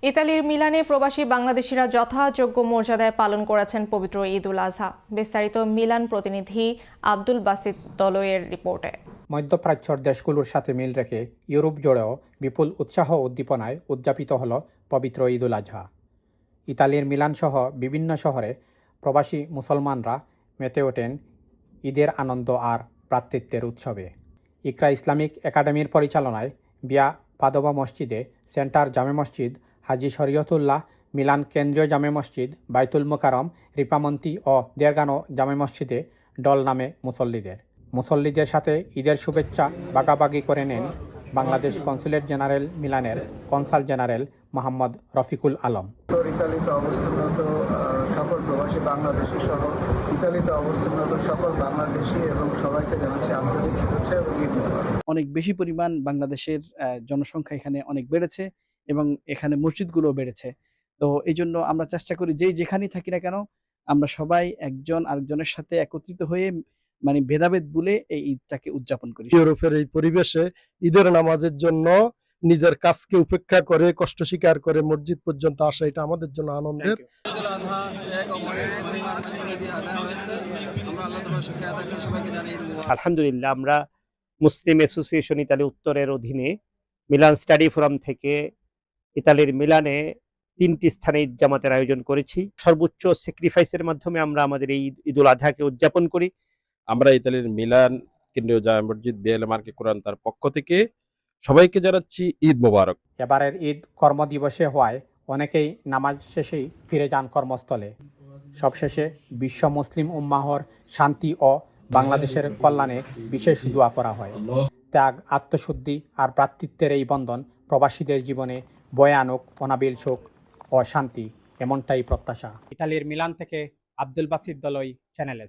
ইতালির মিলানে প্রবাসী বাংলাদেশিরা যথাযোগ্য মর্যাদায় পালন করেছেন পবিত্র ঈদ উল আজহা। বিস্তারিত মিলান প্রতিনিধি আব্দুল বাসিত দলয়ের রিপোর্টে। মধ্যপ্রাচ্যর দেশগুলোর সাথে মিল রেখে ইউরোপ জুড়েও বিপুল উৎসাহ উদ্দীপনায় উদযাপিত হল পবিত্র ঈদ উল আজহা। ইতালির মিলান সহ বিভিন্ন শহরে প্রবাসী মুসলমানরা মেতে ওঠেন ঈদের আনন্দ আর ভ্রাতৃত্বের উৎসবে। ইকরা ইসলামিক একাডেমির পরিচালনায় বিয়া পাদোবা মসজিদে, সেন্টার জামে মসজিদ, হাজি শরীয়তুল্লাহ, মিলান কেন্দ্রীয় জামে মসজিদ, বাইতুল মোকারম, রিপামন্তি ও দেরগানো জামে মসজিদে ডল নামে মুসল্লিদের সাথে ঈদের শুভেচ্ছা ভাগাভাগি করে নেন বাংলাদেশ কনসুলেট জেনারেল মিলানের কনসাল জেনারেল মোহাম্মদ রফিকুল আলম। ইতালিতে অবস্থানরত সকল প্রবাসী বাংলাদেশি সহ ইতালিতে অবস্থানরত সকল বাংলাদেশি এবং সবাইকে জানাচ্ছি আন্তরিক শুভেচ্ছা এবং ঈদ মোবারক। অনেক বেশি পরিমাণ বাংলাদেশের জনসংখ্যা এখানে অনেক বেড়েছে এবং এখানে মসজিদগুলো বেড়েছে। তো এই জন্য আমরা চেষ্টা করি যেখানেই থাকি না কেন আমরা সবাই একজন আরেকজনের সাথে একত্রিত হয়ে মানে ভেদাভেদ ভুলে এই ঈদটাকে উদযাপন করি। ইউরোপের এই পরিবেশে ঈদের নামাজের জন্য নিজের কাজকে উপেক্ষা করে কষ্ট স্বীকার করে মসজিদ পর্যন্ত আসা, এটা আমাদের জন্য আনন্দের। আলহামদুলিল্লাহ, আমরা মুসলিম অ্যাসোসিয়েশন ইতালি উত্তরের অধীনে মিলান স্টাডি ফোরাম থেকে ইতালির মিলানে 3টি স্থানে ঈদ জামাতের আয়োজন করেছি। সর্বোচ্চ স্যাক্রিফাইসের মাধ্যমে আমরা আমাদের এই ঈদ উল আজহাকে উদযাপন করি। আমরা ইতালির মিলান কেন্দ্রীয় জামে মসজিদ বিএলএমআরকে কোরআন তার পক্ষ থেকে সবাইকে জানাচ্ছি ঈদ মোবারক। এবারের ঈদ কর্মদিবসে হওয়ায় অনেকেই নামাজ শেষেই ফিরে যান কর্মস্থলে। সবশেষে বিশ্ব মুসলিম উম্মাহর শান্তি ও বাংলাদেশের কল্যাণে বিশেষ দোয়া করা হয়। ত্যাগ, আত্মশুদ্ধি আর ভ্রাতৃত্বের এই বন্ধন প্রবাসীদের জীবনে বয়ে আনুক অনাবিল সুখ ও শান্তি, এমনটাই প্রত্যাশা। ইতালির মিলান থেকে আব্দুল বাসিত দলই, চ্যানেল এস।